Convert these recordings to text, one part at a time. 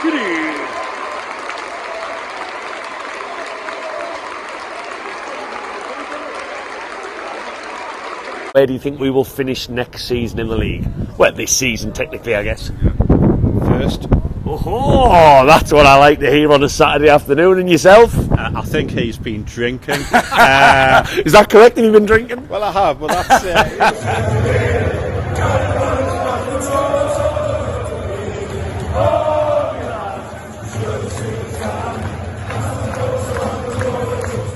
City. Where do you think we will finish next season in the league? Well, this season, technically, I guess. First. Oh, that's what I like to hear on a Saturday afternoon. And yourself? I think he's been drinking. Is that correct? Have you been drinking? Well, I have, but that's...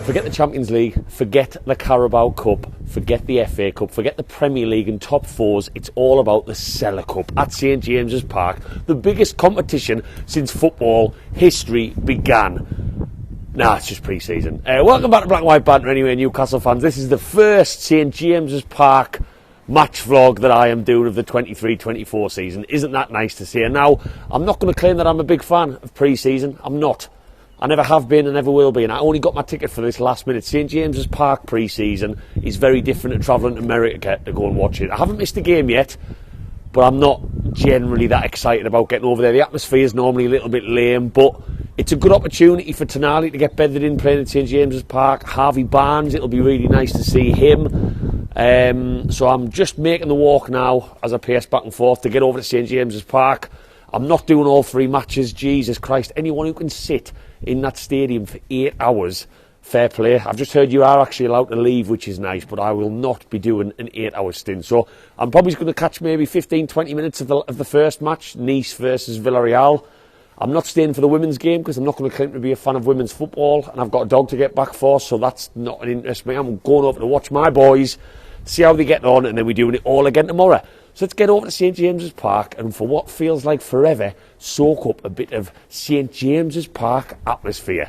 Forget the Champions League, forget the Carabao Cup, forget the FA Cup, forget the Premier League and top fours. It's all about the Sela Cup at St. James Park, the biggest competition since football history began. Nah, it's just pre-season. Welcome back to Black and White Banter anyway, Newcastle fans. This is the first St. James's Park match vlog that I am doing of the 23-24 season. Isn't that nice to see? And now, I'm not going to claim that I'm a big fan of pre-season. I'm not. I never have been and never will be, and I only got my ticket for this last minute. St. James's Park pre-season is very different to travelling to America to go and watch it. I haven't missed a game yet, but I'm not generally that excited about getting over there. The atmosphere is normally a little bit lame, but it's a good opportunity for Tonali to get bedded in playing at St. James's Park. Harvey Barnes, it'll be really nice to see him. So I'm just making the walk now as I pace back and forth to get over to St. James's Park. I'm not doing all three matches. Jesus Christ, anyone who can sit in that stadium for 8 hours, fair play. I've just heard you are actually allowed to leave, which is nice, but I will not be doing an 8-hour stint. So I'm probably going to catch maybe 15-20 minutes of the first match, Nice versus Villarreal. I'm not staying for the women's game because I'm not going to claim to be a fan of women's football, and I've got a dog to get back for, so that's not an interest me. I'm going over to watch my boys, see how they get on, and then we're doing it all again tomorrow. So let's get over to St. James's Park and for what feels like forever, soak up a bit of St. James's Park atmosphere,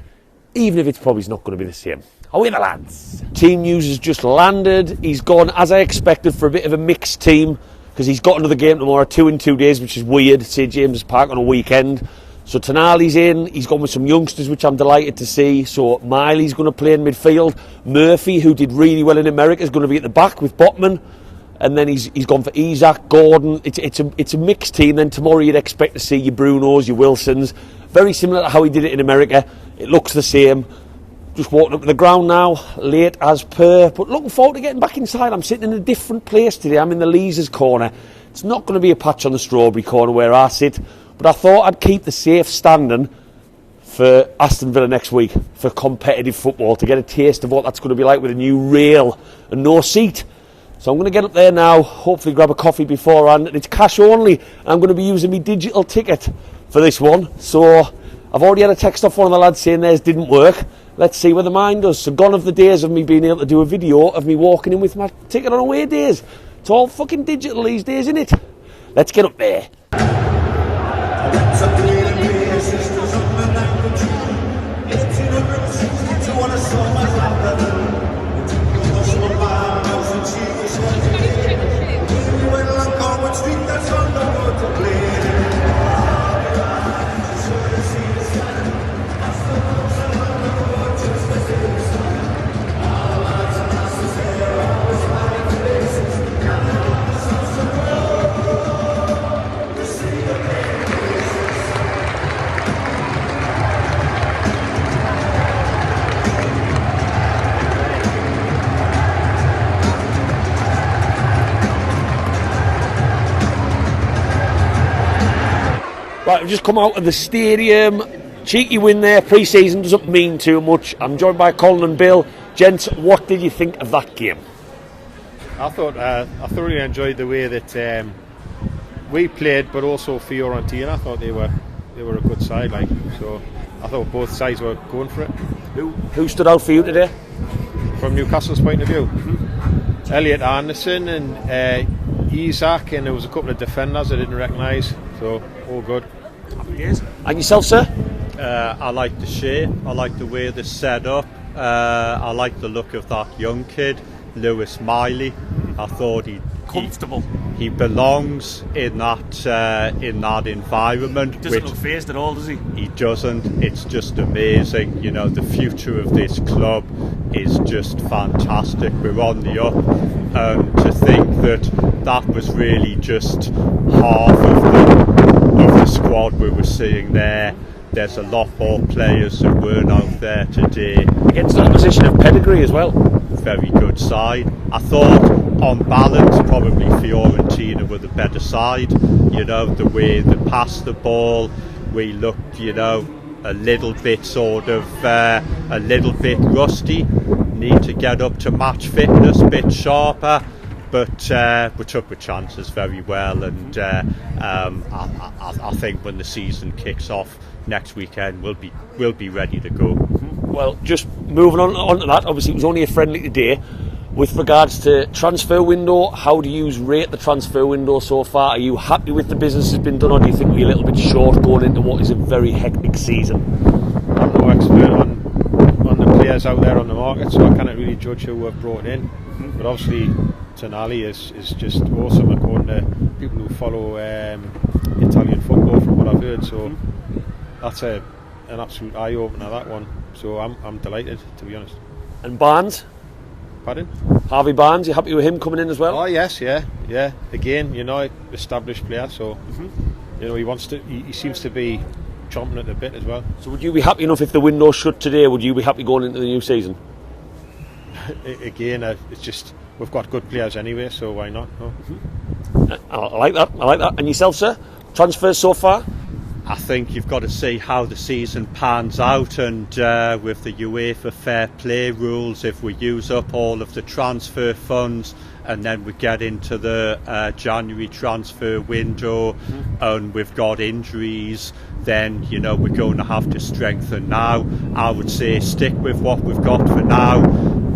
even if it's probably not going to be the same. Away the lads. Team news has just landed. He's gone, as I expected, for a bit of a mixed team because he's got another game tomorrow, 2 in 2 days, which is weird, St. James's Park on a weekend. So Tonali's in, he's gone with some youngsters, which I'm delighted to see. So Miley's going to play in midfield. Murphy, who did really well in America, is going to be at the back with Botman. And then he's gone for Isaac, Gordon. It's a mixed team. Then tomorrow you'd expect to see your Brunos, your Wilsons. Very similar to how he did it in America. It looks the same. Just walking up to the ground now, late as per. But looking forward to getting back inside. I'm sitting in a different place today. I'm in the Leazers corner. It's not going to be a patch on the strawberry corner where I sit. But I thought I'd keep the safe standing for Aston Villa next week for competitive football, to get a taste of what that's going to be like with a new rail and no seat. So I'm going to get up there now, hopefully grab a coffee beforehand, and it's cash only, and I'm going to be using my digital ticket for this one. So I've already had a text off one of the lads saying theirs didn't work. Let's see whether mine does. So gone of the days of me being able to do a video of me walking in with my ticket on away days. It's all fucking digital these days, isn't it? Let's get up there. Right, we've just come out of the stadium. Cheeky win there. Pre-season doesn't mean too much. I'm joined by Colin and Bill. Gents, what did you think of that game? I thought I thoroughly enjoyed the way that we played, but also Fiorentina. I thought they were a good side, like, so I thought both sides were going for it. Who stood out for you today? From Newcastle's point of view, ELLIOT Anderson and Isaac, and there was a couple of defenders I didn't recognise. So all good. And yourself, sir? I like the shape, I like the way they're set up, I like the look of that young kid, Lewis Miley. I thought comfortable. He belongs in that environment. He doesn't look phased at all, does he? He doesn't. It's just amazing. You know, the future of this club is just fantastic. We're on the up. To think that was really just half of the squad we were seeing there. There's a lot more players that weren't out there today. Against an opposition of pedigree as well. Very good side. I thought on balance probably Fiorentina were the better side. You know, the way they passed the ball, we looked, you know, a little bit a little bit rusty. Need to get up to match fitness, a bit sharper. But we took the chances very well, and I think when the season kicks off next weekend, we'll be ready to go. Well, just moving on to that, obviously it was only a friendly today. With regards to transfer window, how do you rate the transfer window so far? Are you happy with the business that's been done, or do you think we're a little bit short going into what is a very hectic season? I'm no expert on the players out there on the market, so I can't really judge who we've brought in. But obviously Tonali is just awesome according to people who follow Italian football, from what I've heard. So that's an absolute eye opener, that one. So I'm delighted, to be honest. And Barnes? Pardon? Harvey Barnes, you happy with him coming in as well? Oh yes, yeah. Again, you know, established player, so you know he seems to be chomping at the bit as well. So would you be happy enough if the window's shut today? Would you be happy going into the new season? Again, it's just we've got good players anyway, so why not? No? I like that. And yourself, sir? Transfers so far? I think you've got to see how the season pans out, and with the UEFA fair play rules, if we use up all of the transfer funds and then we get into the January transfer window and we've got injuries, then you know we're going to have to strengthen now. I would say stick with what we've got for now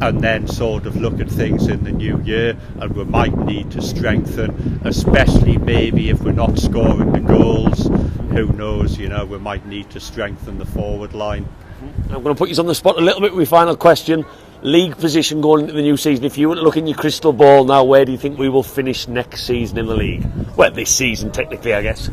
and then sort of look at things in the new year, and we might need to strengthen, especially maybe if we're not scoring the goals. Who knows, you know, we might need to strengthen the forward line. I'm going to put you on the spot a little bit with my final question. League position going into the new season. If you were to look in your crystal ball now, where do you think we will finish next season in the league? Well, this season technically, I guess.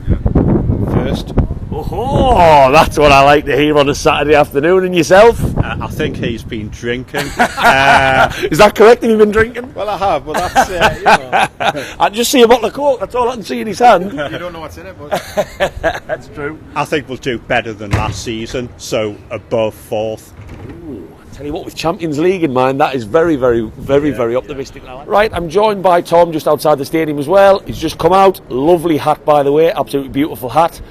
First. Oh, that's what I like to hear on a Saturday afternoon. And yourself? I think he's been drinking. Is that correct? Have you been drinking? Well, I have, but that's you know. I just see a bottle of Coke. That's all I can see in his hand. You don't know what's in it, but That's true. I think we'll do better than last season, so above fourth. Ooh, I tell you what, with Champions League in mind, that is very optimistic. Yeah. Right, I'm joined by Tom just outside the stadium as well. He's just come out. Lovely hat, by the way. Absolutely beautiful hat.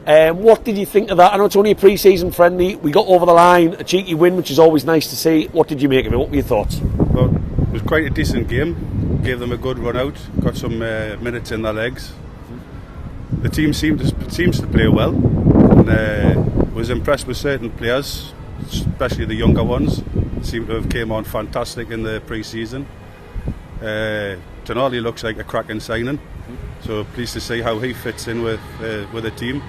What did you think of that? I know it's only a pre-season friendly. We got over the line, a cheeky win, which is always nice to see. What did you make of it? What were your thoughts? Well, it was quite a decent game. Gave them a good run out. Got some minutes in their legs. The team seems to play well. And was impressed with certain players, especially the younger ones. Seem to have came on fantastic in the pre-season. Tonali looks like a cracking signing. So pleased to see how he fits in with the team.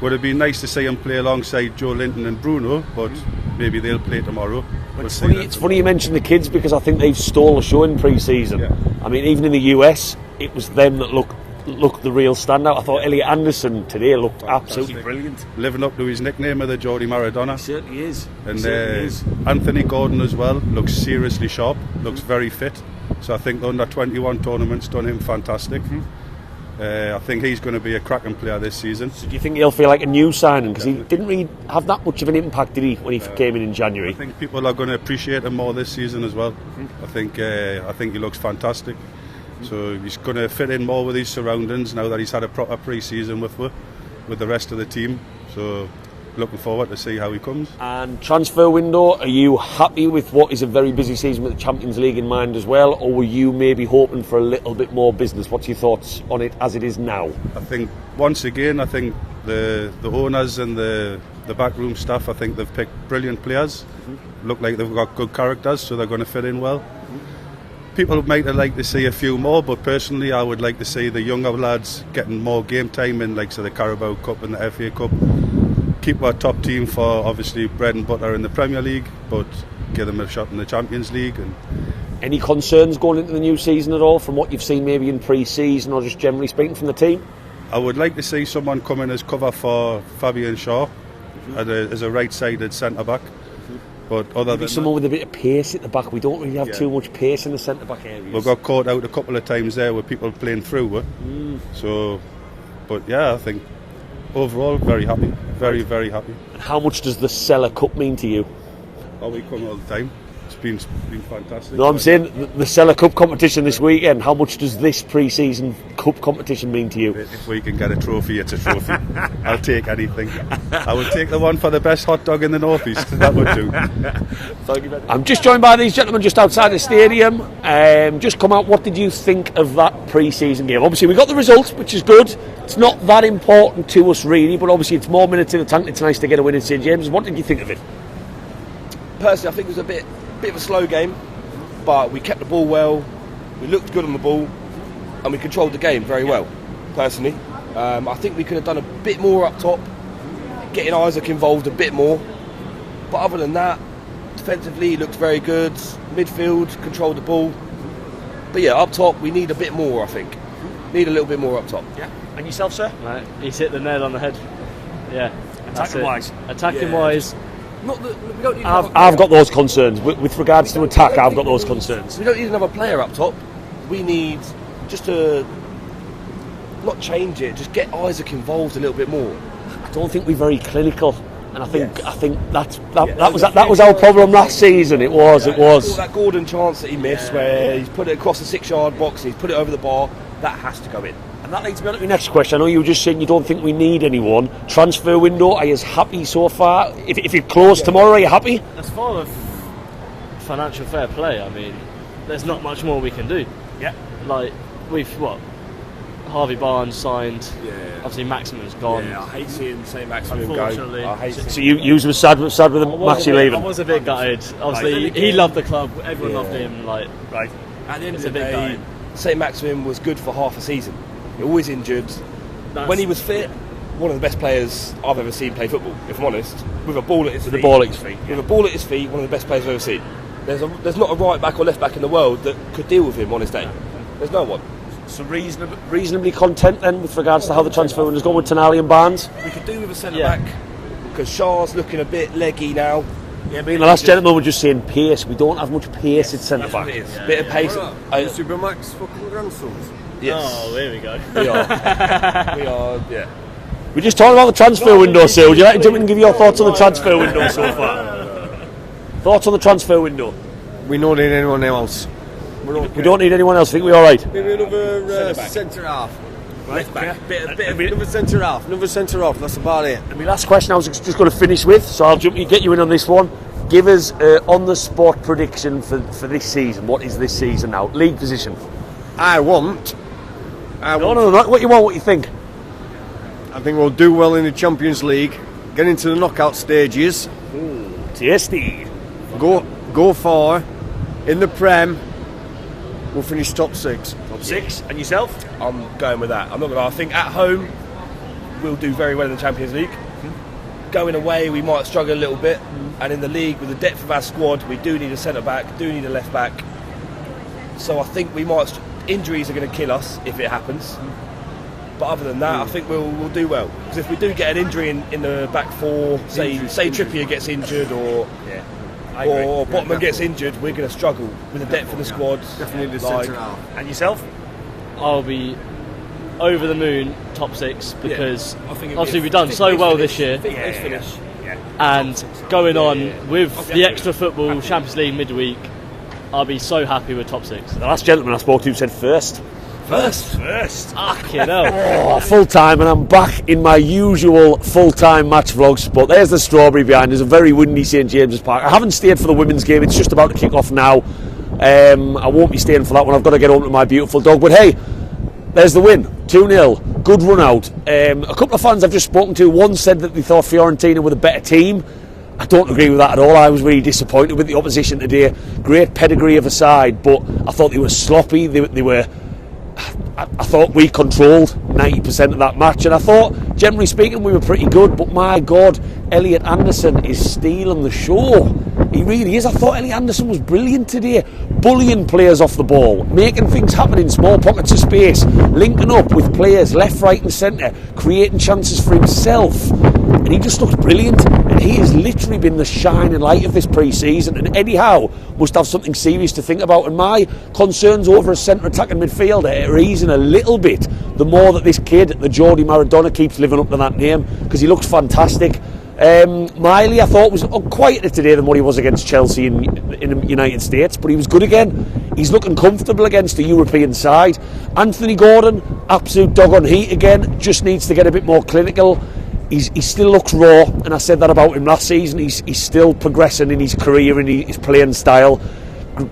Would have been nice to see him play alongside Joe Linton and Bruno, but maybe they'll play tomorrow. It's funny you mention the kids, because I think they've stole a show in pre-season. Yeah. I mean, even in the US, it was them that looked the real standout. I thought Elliot Anderson today looked Fantastic. Absolutely brilliant. Living up to his nickname of the Geordie Maradona. He certainly is. And Anthony Gordon as well looks seriously sharp, looks very fit. So I think the under-21 tournament's done him fantastic. I think he's going to be a cracking player this season. So do you think he'll feel like a new signing? Because he didn't really have that much of an impact, did he, when he came in January? I think people are going to appreciate him more this season as well. I think he looks fantastic. So he's going to fit in more with his surroundings now that he's had a proper pre-season with the rest of the team. So looking forward to see how he comes. And transfer window, are you happy with what is a very busy season with the Champions League in mind as well, or were you maybe hoping for a little bit more business? What's your thoughts on it as it is now? I think once again, the owners and the backroom staff, I think they've picked brilliant players. Look like they've got good characters, so they're going to fit in well. People might like to see a few more, but personally I would like to see the younger lads getting more game time in, like the Carabao Cup and the FA Cup. Keep our top team for obviously bread and butter in the Premier League, but give them a shot in the Champions League. And any concerns going into the new season at all, from what you've seen maybe in pre-season or just generally speaking from the team? I would like to see someone come in as cover for Fabian Shaw as a right-sided centre-back. But other than someone with a bit of pace at the back. We don't really have too much pace in the centre-back areas. We got caught out a couple of times there with people playing through. So, but yeah, I think overall, very happy. Very, very happy. How much does the Sela Cup mean to you? Oh, we come all the time. It's been fantastic. No, I'm saying the Sela Cup competition this weekend. How much does this pre-season cup competition mean to you? If we can get a trophy, it's a trophy. I'll take anything. I would take the one for the best hot dog in the northeast. That would do. Thank you. I'm just joined by these gentlemen just outside the stadium. Just come out. What did you think of that pre-season game? Obviously, we got the results, which is good. It's not that important to us really, but obviously it's more minutes in the tank. It's nice to get a win in St. James. What did you think of it? Personally, I think it was a bit of a slow game, but we kept the ball well, we looked good on the ball, and we controlled the game very well, personally. I think we could have done a bit more up top, getting Isaac involved a bit more, but other than that, defensively he looked very good, midfield, controlled the ball, but yeah, up top we need a bit more, I think. Need a little bit more up top. Yeah. And yourself, sir? Right, he's hit the nail on the head. Yeah. Attacking-wise? Attacking-wise... Not that we don't need I've got those concerns. With regards to attack, I've got those concerns. We don't need another player up top. We need just to not change it, just get Isaac involved a little bit more. I don't think we're very clinical, and I think that was our problem last season. It was. That Gordon chance that he missed, where he's put it across the 6-yard box, and he's put it over the bar. That has to go in. And that leads me on to my next question. I know you were just saying you don't think we need anyone. Transfer window, are you happy so far? If you close tomorrow, are you happy? As far as financial fair play, I mean, there's not much more we can do. Yeah. Like, Harvey Barnes signed. Yeah. Obviously, Maximin's gone. Yeah, I hate seeing St. Maximin go. Unfortunately. I hate So you were sad with Maxi leaving? I was a bit gutted. Obviously, he loved the club. Everyone loved him. Like, right. At the end of the bit day, gutted. St. Maximin was good for half a season. Always injured. When he was fit, one of the best players I've ever seen play football, if I'm honest. With a ball at his feet. The ball at his feet. With a ball at his feet, one of the best players I've ever seen. There's not a right back or left back in the world that could deal with him on his day. There's no one. So reasonably content then with regards to how the transfer window's gone with Tonali and Barnes? We could do with a centre back because Shah's looking a bit leggy now. Yeah, I mean, the last gentleman were just saying pace. We don't have much pace at centre back. Bit of pace. Supermax fucking grandsons. Yes. Oh, there we go. We are, yeah. We just talked about the transfer window, so would you like to jump in and give your thoughts on the transfer window so far? Thoughts on the transfer window? We don't need anyone else. We don't need anyone else. I think we're all right. Maybe another centre half. Left back. Another centre half. That's about it. And my last question I was just going to finish with, so I'll get you in on this one. Give us on the spot prediction for this season. What is this season now? League position. No, not what you want, what you think. I think we'll do well in the Champions League, get into the knockout stages. Ooh, tasty. Go far in the Prem. We'll finish top 6. Top 6, and yourself? I'm going with that. I'm not going to. I think at home we'll do very well in the Champions League. Going away we might struggle a little bit, and in the league with the depth of our squad, we do need a centre back, do need a left back. So I think we might. Injuries are going to kill us if it happens. But other than that, I think we'll do well. Because if we do get an injury in the back four, say Trippier gets injured or Botman gets injured, we're going to struggle with the depth of the squad. Definitely the centre half. And yourself? I'll be over the moon, top 6, because obviously we've done so well this year. And going on with the extra football, Champions League midweek, I'll be so happy with top 6. The last gentleman I spoke to said first. First. Fucking hell. Oh, full time, and I'm back in my usual full-time match vlogs. But there's the strawberry behind us, a very windy St. James's Park. I haven't stayed for the women's game, it's just about to kick off now. I won't be staying for that one, I've got to get home to my beautiful dog. But hey, there's the win, 2-0, good run out. A couple of fans I've just spoken to, one said that they thought Fiorentina were the better team. I don't agree with that at all. I was really disappointed with the opposition today. Great pedigree of a side, but I thought they were sloppy. They were. I thought we controlled 90% of that match, and I thought, generally speaking, we were pretty good. But my God, Elliot Anderson is stealing the show. He really is. I thought Elliot Anderson was brilliant today, bullying players off the ball, making things happen in small pockets of space, linking up with players left, right, and centre, creating chances for himself. And and he just looks brilliant, and he has literally been the shining light of this pre-season, and Eddie Howe must have something serious to think about, and my concerns over a centre attacking midfielder are easing a little bit the more that this kid, the Geordie Maradona, keeps living up to that name, because he looks fantastic. Miley, I thought, was quieter today than what he was against Chelsea in the United States, but he was good again. He's looking comfortable against the European side. Anthony Gordon, absolute dog on heat again, just needs to get a bit more clinical. He still looks raw, and I said that about him last season. He's still progressing in his career and his playing style.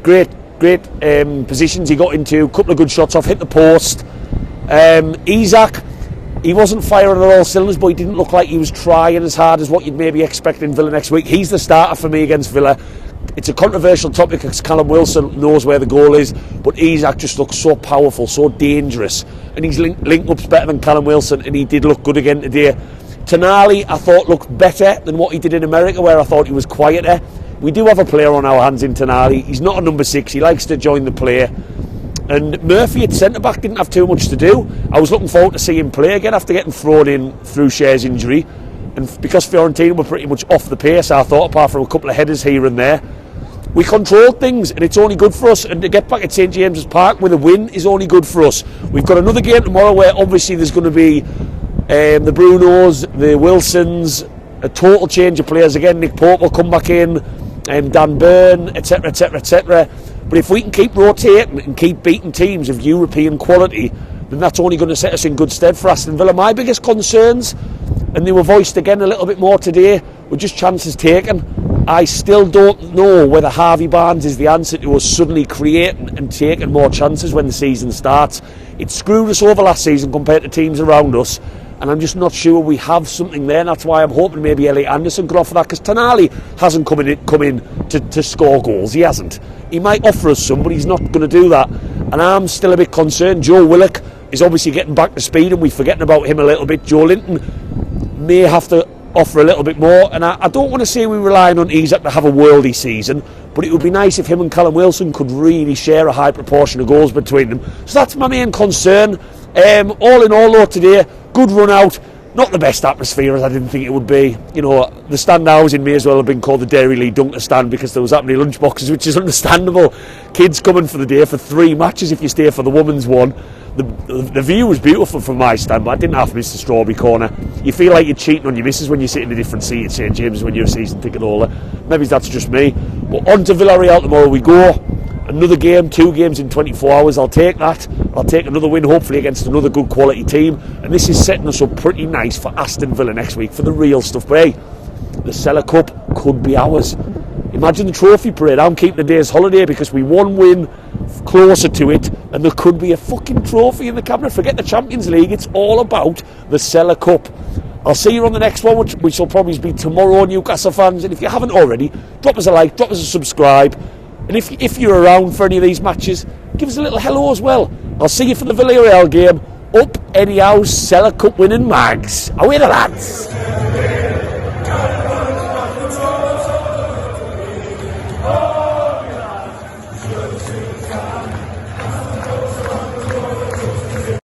Great positions he got into, a couple of good shots off, hit the post. Isak, he wasn't firing on all cylinders, but he didn't look like he was trying as hard as what you'd maybe expect in Villa next week. He's the starter for me against Villa. It's a controversial topic because Callum Wilson knows where the goal is, but Isak just looks so powerful, so dangerous, and his link-up's better than Callum Wilson, and he did look good again today. Tonali, I thought, looked better than what he did in America, where I thought he was quieter. We do have a player on our hands in Tonali. He's not a number 6, he likes to join the play. And Murphy at centre-back didn't have too much to do. I was looking forward to seeing him play again after getting thrown in through Cher's injury. And because Fiorentina were pretty much off the pace, I thought, apart from a couple of headers here and there, we controlled things, and it's only good for us. And to get back at St. James Park with a win is only good for us. We've got another game tomorrow where obviously there's going to be the Brunos, the Wilsons, a total change of players again. Nick Pope will come back in, Dan Burn, etc, etc, etc. But if we can keep rotating and keep beating teams of European quality, then that's only going to set us in good stead for Aston Villa. My biggest concerns, and they were voiced again a little bit more today, were just chances taken. I still don't know whether Harvey Barnes is the answer to us suddenly creating and taking more chances when the season starts. It screwed us over last season compared to teams around us, and I'm just not sure we have something there, and that's why I'm hoping maybe Elliot Anderson could offer that, because Tonali hasn't come in to score goals. He hasn't. He might offer us some, but he's not going to do that, and I'm still a bit concerned. Joe Willock is obviously getting back to speed, and we're forgetting about him a little bit. Joe Linton may have to offer a little bit more, and I don't want to say we're relying on Isak to have a worldy season, but it would be nice if him and Callum Wilson could really share a high proportion of goals between them. So that's my main concern. All in all though, today, good run out. Not the best atmosphere as I didn't think it would be. You know, the stand I was in may as well have been called the Dairy Lee Dunker stand, because there was that many lunch boxes, which is understandable. Kids coming for the day for 3 matches if you stay for the women's one. The view was beautiful from my stand, but I didn't have to miss the Strawberry Corner. You feel like you're cheating on your missus when you sit in a different seat at St. James when you're a season ticket holder. Maybe that's just me. But on to Villarreal tomorrow we go. Another game, 2 games in 24 hours. I'll take that. I'll take another win, hopefully against another good quality team. And this is setting us up pretty nice for Aston Villa next week for the real stuff. But hey, the Sela Cup could be ours. Imagine the trophy parade. I'm keeping a day's holiday because we won win closer to it, and there could be a fucking trophy in the cabinet. Forget the Champions League. It's all about the Sela Cup. I'll see you on the next one, which will probably be tomorrow, Newcastle fans. And if you haven't already, drop us a like, drop us a subscribe. And if you're around for any of these matches, give us a little hello as well. I'll see you for the Villarreal game. Up anyhow, Sela Cup winning mags. Away the lads.